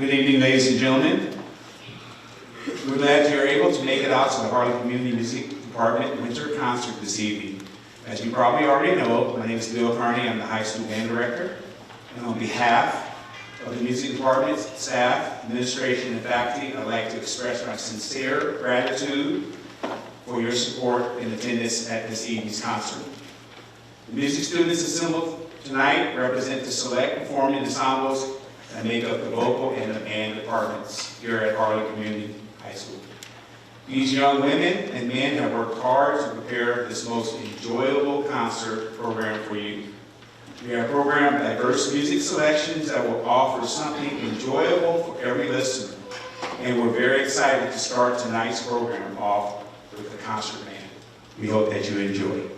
Good evening, ladies and gentlemen. We're glad you're able to make it out to the Harlan Community Music Department Winter Concert this evening. As you probably already know, my name is Bill Carney. I'm the high school band director. And on behalf of the music department, staff, administration, and faculty, I'd like to express my sincere gratitude for your support and attendance at this evening's concert. The music students assembled tonight represent the select performing ensembles that make up the vocal and the band departments here at Harlan Community High School. These young women and men have worked hard to prepare this most enjoyable concert program for you. We have programmed diverse music selections that will offer something enjoyable for every listener. And we're very excited to start tonight's program off with the concert band. We hope that you enjoy.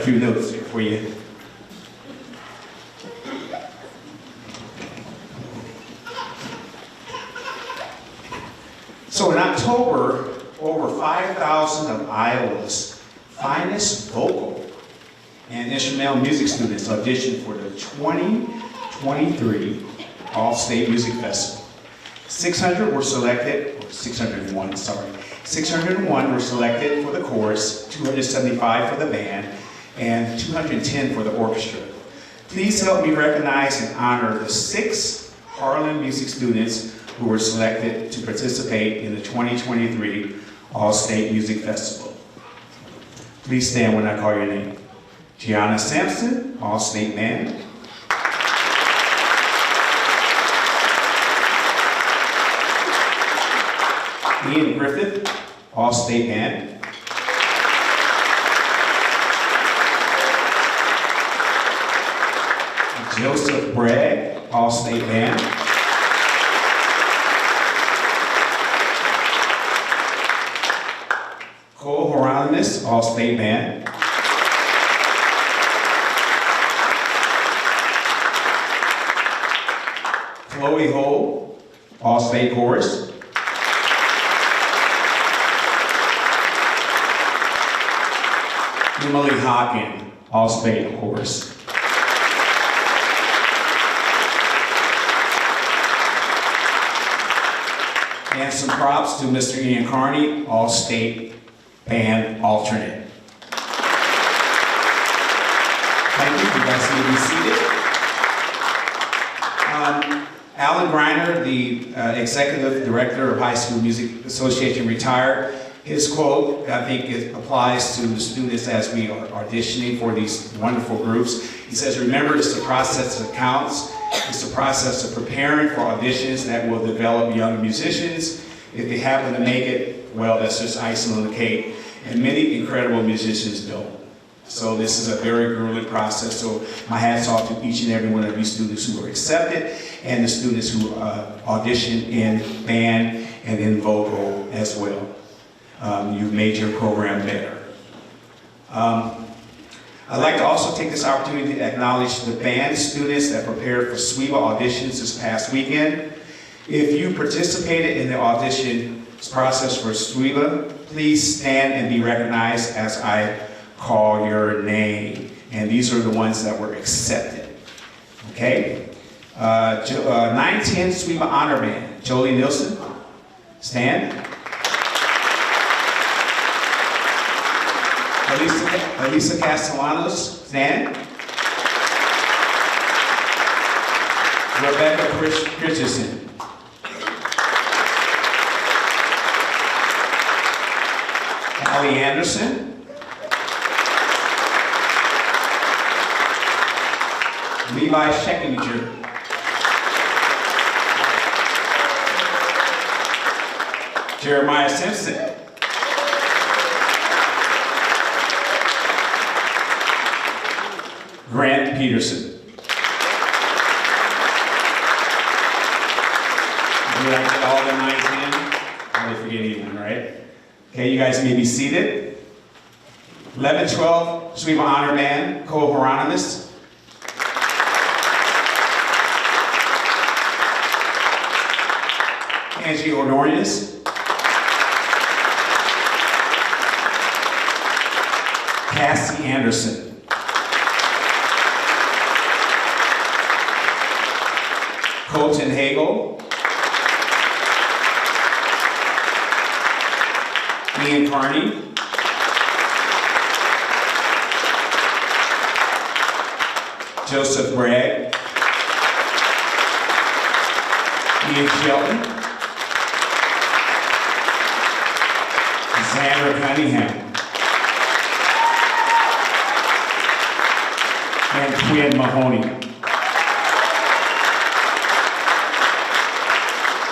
few notes here for you. So in October, over 5,000 of Iowa's finest vocal and instrumental music students auditioned for the 2023 All-State Music Festival. 600 were selected, or 601, sorry. 601 were selected for the chorus, 275 for the band, and 210 for the orchestra. Please help me recognize and honor the 6 Harlan music students who were selected to participate in the 2023 All-State Music Festival. Please stand when I call your name. Gianna Sampson, All-State Band. Ian Griffith, All-State Band. Joseph Bragg, All-State Band. Cole Hieronymus, All-State Band. Chloe Ho, All-State Chorus. Emily Hockin, All-State Chorus. And some props to Mr. Ian Carney, All-State Band Alternate. Thank you. You guys may be seated. Alan Griner, the Executive Director of High School Music Association, retired. His quote, I think it applies to the students as we are auditioning for these wonderful groups. He says, remember, it's the process that counts. It's the process of preparing for auditions that will develop young musicians. If they happen to make it, well, that's just icing on the cake. And many incredible musicians don't. So this is a very grueling process. So my hat's off to each and every one of these students who were accepted and the students who auditioned in band and in vocal as well. You've made your program better. I'd like to also take this opportunity to acknowledge the band students that prepared for SWEBA auditions this past weekend. If you participated in the audition process for SWEBA, please stand and be recognized as I call your name. And these are the ones that were accepted. Okay? 910 SWEBA Honor Band, Jolie Nielsen, stand. Elisa Castellanos, stand. Rebecca Christensen. Allie Anderson. Levi Scheckinger. Jeremiah Simpson. Grant Peterson. Did I get all the 9, 10? I didn't forget anyone, right? Okay, you guys may be seated. 11, 12, SWEBA Honor Band, Cole Hieronymus. Angie Honorius. Cassie Anderson. Colton Hagel. Ian Carney. Joseph Bragg. Ian Shelton. Xander Cunningham. And Quinn Mahoney.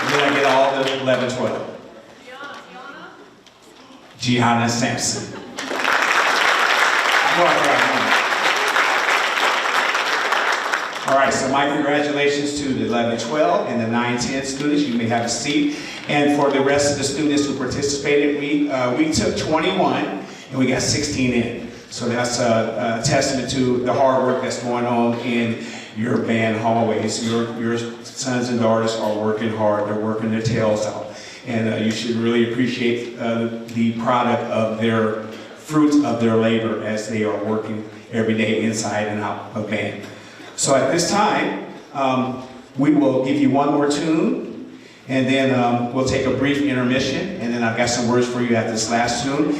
Did I get all the 11, 12? Gianna Sampson. All right, so my congratulations to the 11, 12 and the 9, 10 students. You may have a seat. And for the rest of the students who participated, we took 21 and we got 16 in. So that's a testament to the hard work that's going on in your band hallways. Your sons and daughters are working hard. They're working their tails out. And you should really appreciate the product of their fruit of their labor as they are working every day inside and out of band. So at this time, we will give you one more tune, and then we'll take a brief intermission, and then I've got some words for you after this last tune.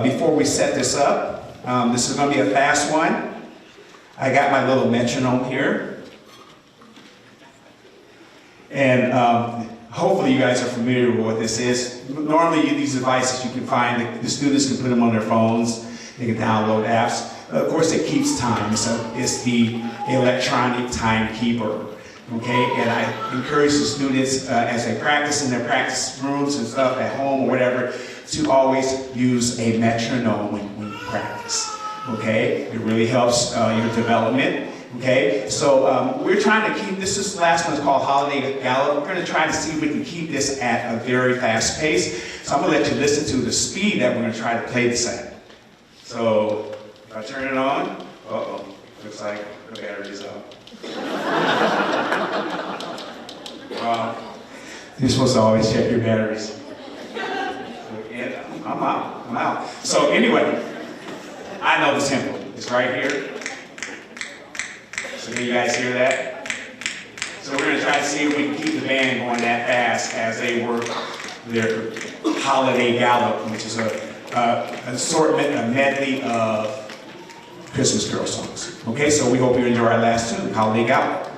Before we set this up, this is going to be a fast one. I got my little metronome here. And hopefully you guys are familiar with what this is. Normally these devices you can find, the students can put them on their phones, they can download apps. Of course it keeps time, so it's the electronic timekeeper. Okay, and I encourage the students as they practice in their practice rooms and stuff at home or whatever to always use a metronome when you practice. Okay, it really helps your development. Okay, so we're trying to keep this. This last one's called Holiday Gallop. We're going to try to see if we can keep this at a very fast pace. So I'm going to let you listen to the speed that we're going to try to play this at. So if I turn it on, looks like the battery's up. You're supposed to always check your batteries. And I'm out. So anyway, I know the tempo. It's right here. So can you guys hear that? So we're going to try to see if we can keep the band going that fast as they work their holiday gallop, which is an assortment, a medley of Christmas Carol songs. Okay, so we hope you enjoy our last tune, Holiday Gallop.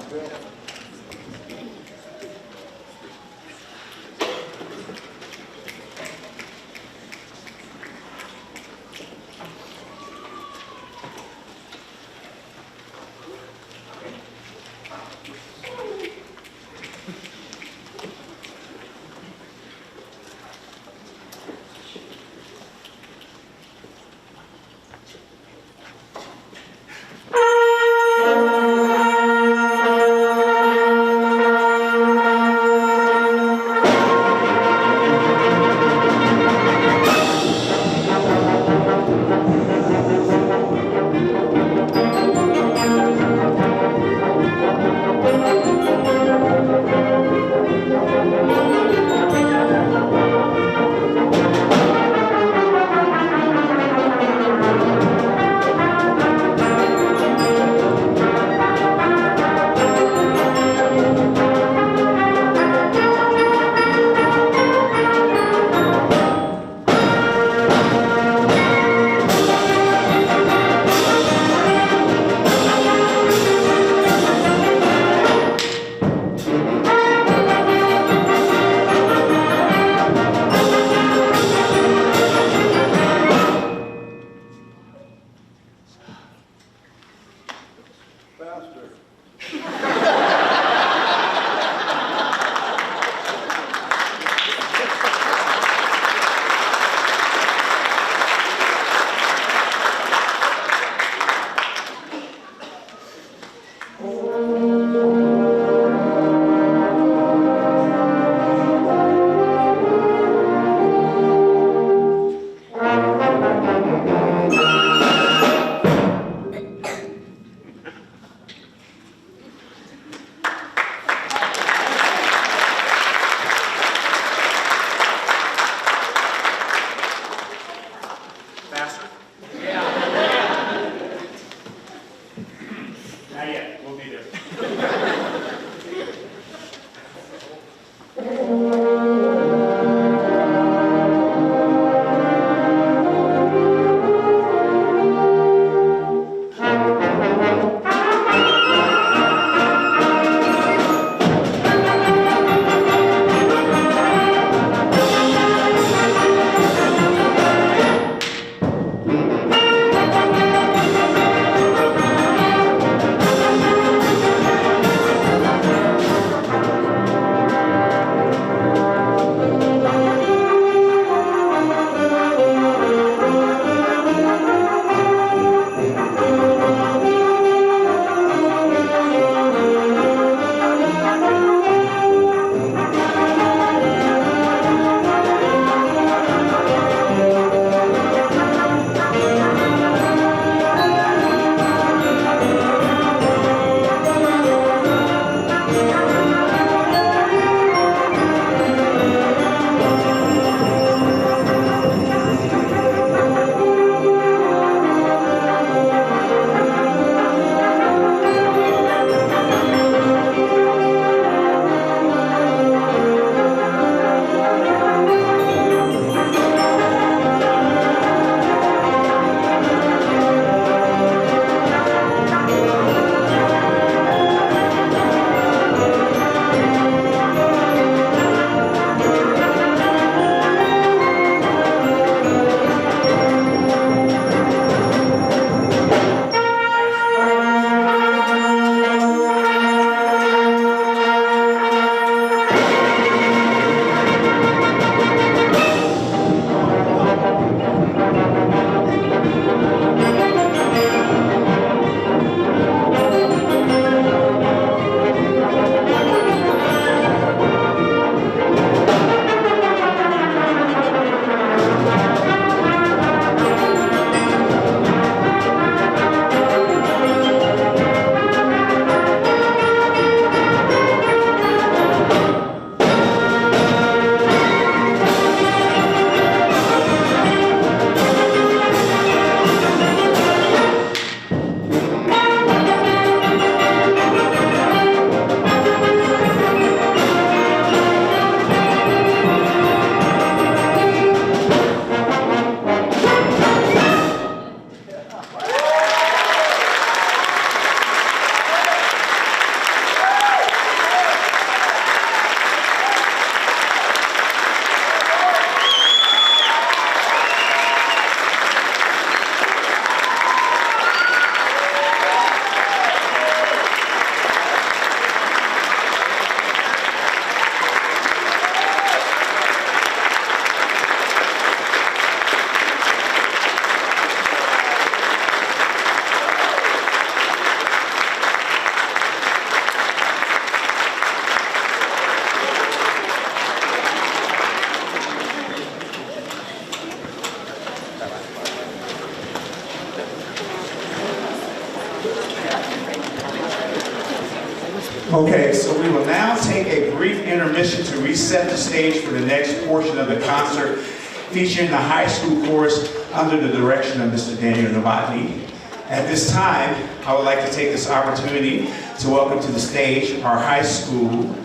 Okay, so we will now take a brief intermission to reset the stage for the next portion of the concert, featuring the high school chorus under the direction of Mr. Daniel Novotny. At this time, I would like to take this opportunity to welcome to the stage our high school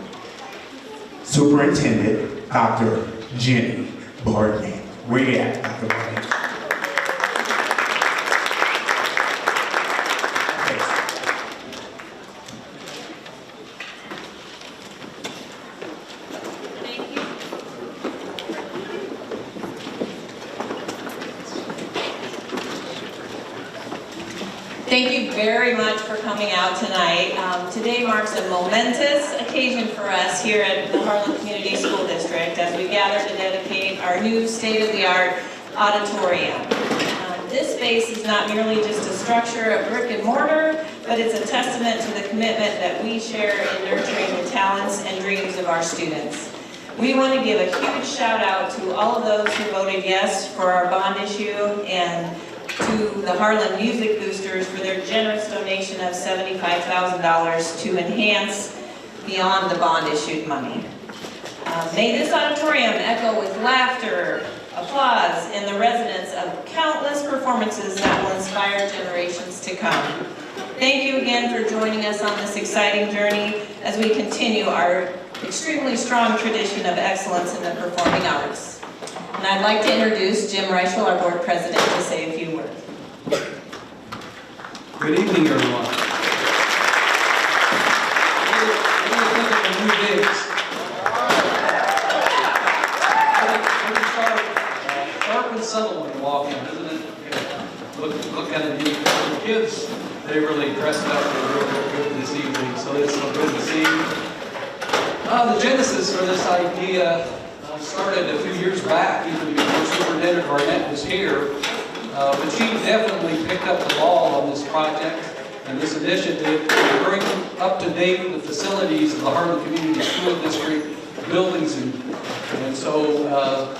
superintendent, Dr. Jenny Barton. Where you at, Dr. Barton? Thank you very much for coming out tonight. Today marks a momentous occasion for us here at the Harlan Community School District as we gather to dedicate our new state-of-the-art auditorium. This space is not merely just a structure of brick and mortar, but it's a testament to the commitment that we share in nurturing the talents and dreams of our students. We want to give a huge shout out to all of those who voted yes for our bond issue and to the Harlan Music Boosters for their generous donation of $75,000 to enhance beyond the bond issued money. May this auditorium echo with laughter, applause, and the resonance of countless performances that will inspire generations to come. Thank you again for joining us on this exciting journey as we continue our extremely strong tradition of excellence in the performing arts. And I'd like to introduce Jim Reichel, our board president, to say a few words. Good evening, everyone. What do you think of the new digs? Sharp and subtle when you walk in, isn't it? Look kind of neat. The kids, they really dressed up real good this evening, so it's so good to see. The genesis for this idea started a few years back, even before Superintendent Barnett was here. But she definitely picked up the ball on this project and this initiative to bring up to date the facilities of the Harlan Community School District buildings. And so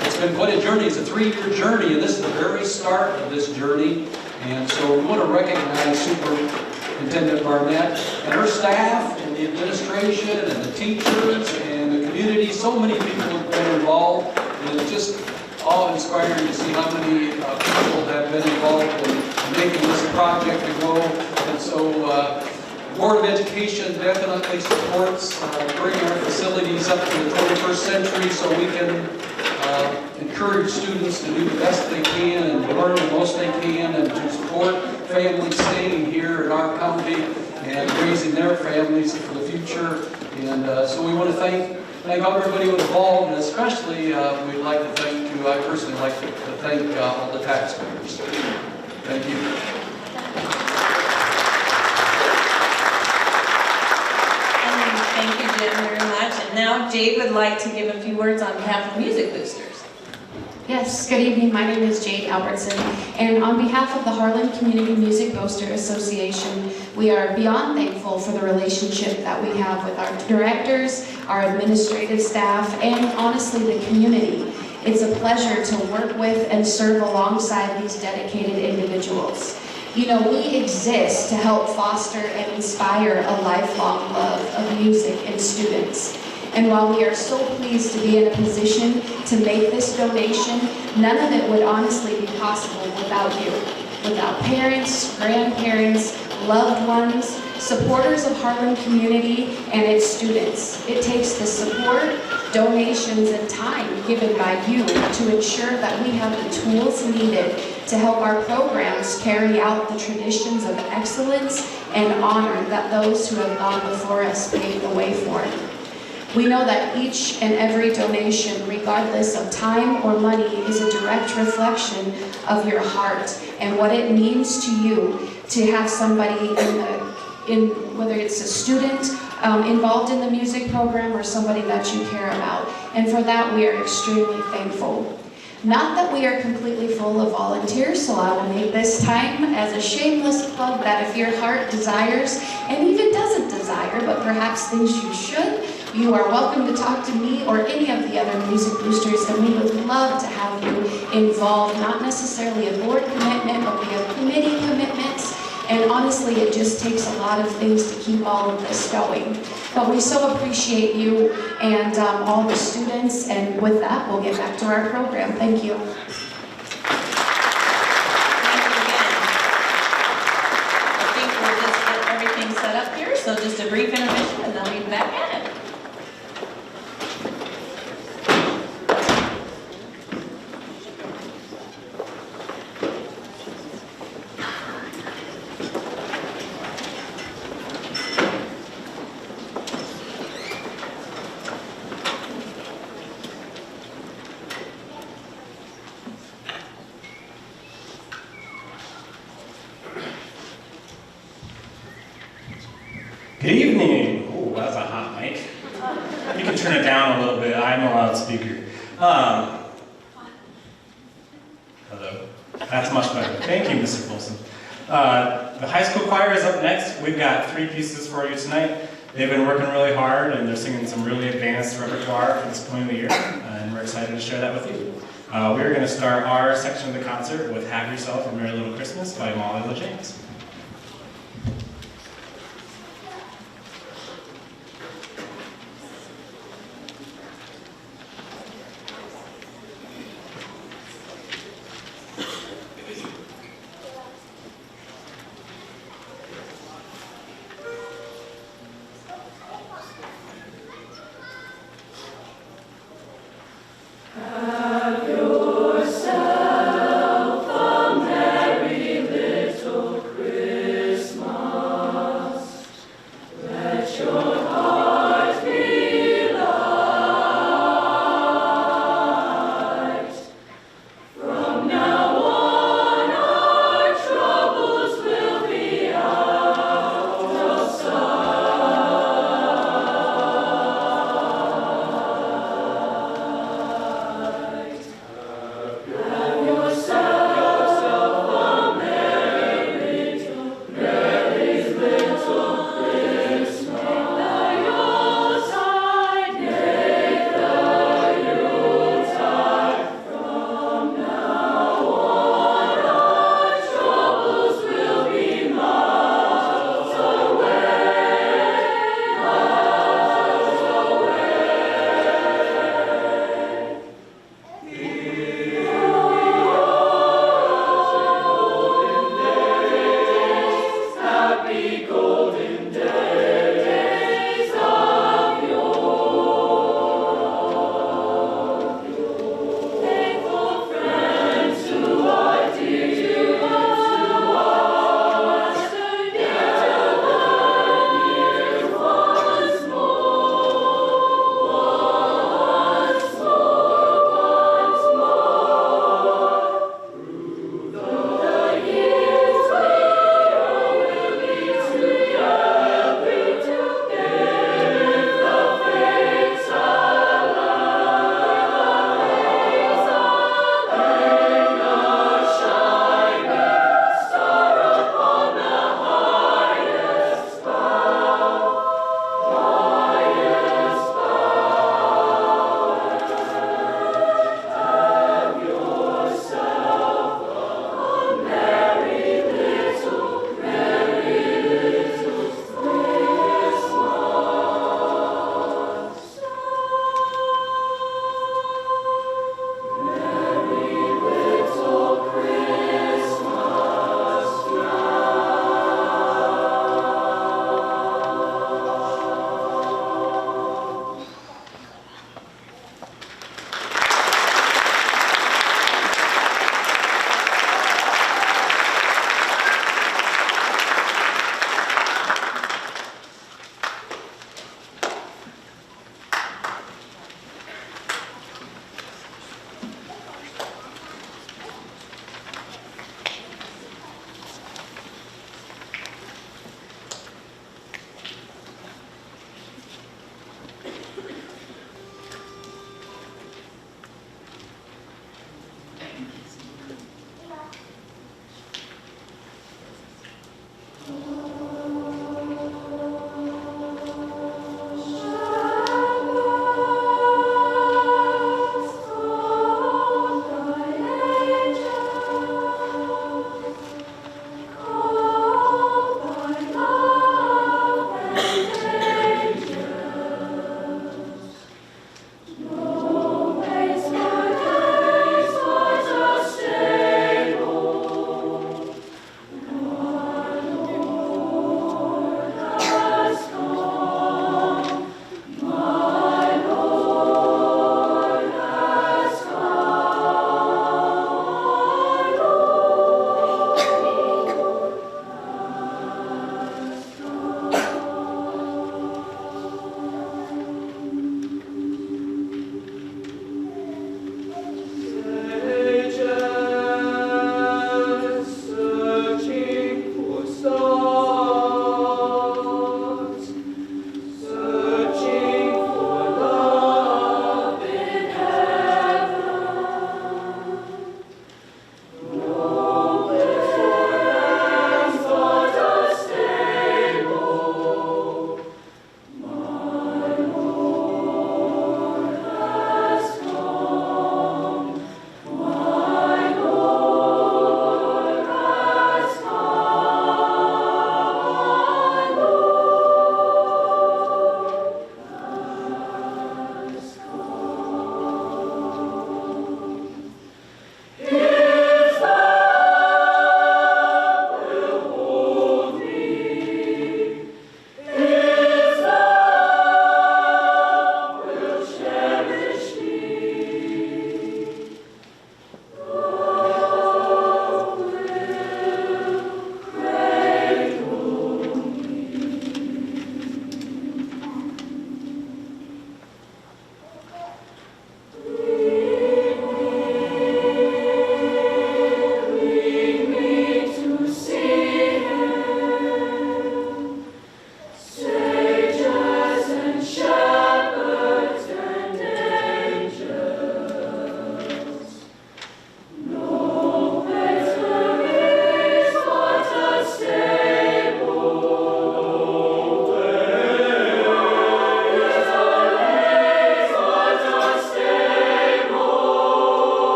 it's been quite a journey. It's a 3-year journey, and this is the very start of this journey. And so we want to recognize Superintendent Barnett and her staff and the administration and the teachers and the community. So many people have been involved, and it's just awe-inspiring to see how many people have been involved in making this project a go. And so Board of Education definitely supports bringing our facilities up to the 21st century so we can encourage students to do the best they can and learn the most they can and to support families staying here in our county and raising their families for the future. And so we want to thank everybody who was involved, and especially we'd like to thank I personally like to thank all the taxpayers. Thank you. Thank you, Jim, very much. And now Jade would like to give a few words on behalf of Music Boosters. Yes, good evening. My name is Jade Albertson, and on behalf of the Harlan Community Music Booster Association, we are beyond thankful for the relationship that we have with our directors, our administrative staff, and honestly the community. It's a pleasure to work with and serve alongside these dedicated individuals. You know, we exist to help foster and inspire a lifelong love of music in students. And while we are so pleased to be in a position to make this donation, none of it would honestly be possible without you. Without parents, grandparents, loved ones, supporters of Harlan community, and its students. It takes the support, donations, and time given by you to ensure that we have the tools needed to help our programs carry out the traditions of excellence and honor that those who have gone before us paved the way for. We know that each and every donation, regardless of time or money, is a direct reflection of your heart and what it means to you to have somebody whether it's a student involved in the music program or somebody that you care about. And for that, we are extremely thankful. Not that we are completely full of volunteers, so I will make this time as a shameless plug that if your heart desires, and even doesn't desire, but perhaps thinks you should, you are welcome to talk to me or any of the other music boosters, and we would love to have you involved, not necessarily a board commitment, but we have committee commitments And honestly, it just takes a lot of things to keep all of this going. But we so appreciate you and all the students, and with that, we'll get back to our program. Thank you. Thank you again. I think we'll just get everything set up here, so just a brief intermission and then we'll be back at it. Good evening. Oh, that's a hot mic. You can turn it down a little bit. I'm a loudspeaker. Hello. That's much better. Thank you, Mr. Wilson. The high school choir is up next. We've got 3 pieces for you tonight. They've been working really hard, and they're singing some really advanced repertoire for this point of the year, and we're excited to share that with you. We're going to start our section of the concert with Have Yourself a Merry Little Christmas by Molly LaJames. Have yourself a merry little Christmas.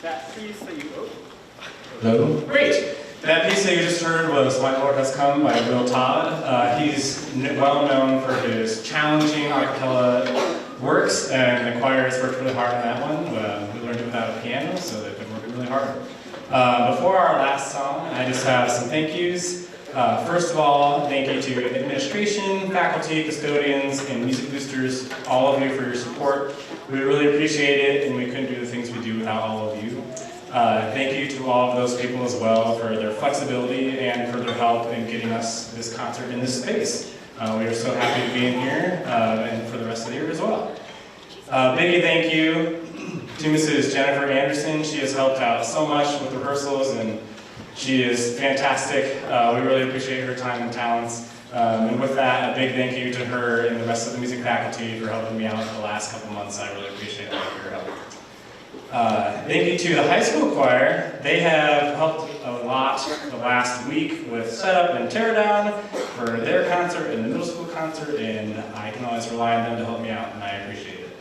that piece that you Hello? Great. That piece that you just heard was My Lord Has Come by Will Todd. He's well known for his challenging a cappella works, and the choir has worked really hard on that one. We learned it without a piano, so they've been working really hard. Before our last song, I just have some thank yous. First of all, thank you to administration, faculty, custodians, and music boosters, all of you for your support. We really appreciate it, and we couldn't do the things we do without all of you. Thank you to all of those people as well for their flexibility and for their help in getting us this concert in this space. We are so happy to be in here and for the rest of the year as well. Big thank you to Mrs. Jennifer Anderson. She has helped out so much with rehearsals and she is fantastic. We really appreciate her time and talents. And with that, a big thank you to her and the rest of the music faculty for helping me out the last couple months. I really appreciate all of your help. Thank you to the high school choir. They have helped a lot the last week with setup and teardown for their concert and the middle school concert, and I can always rely on them to help me out, and I appreciate it.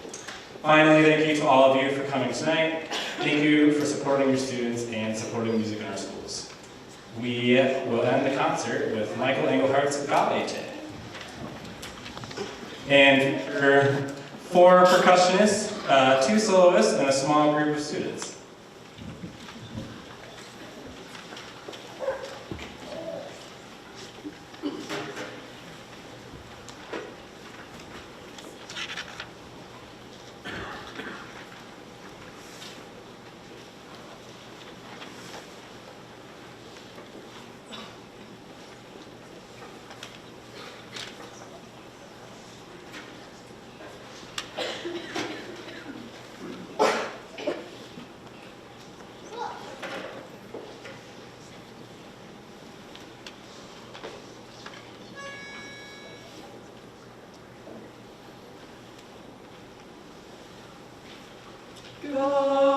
Finally, thank you to all of you for coming tonight. Thank you for supporting your students and supporting music in our schools. We will end the concert with Michael Englehart's Gabete. And for 4 percussionists, 2 soloists, and a small group of students. God.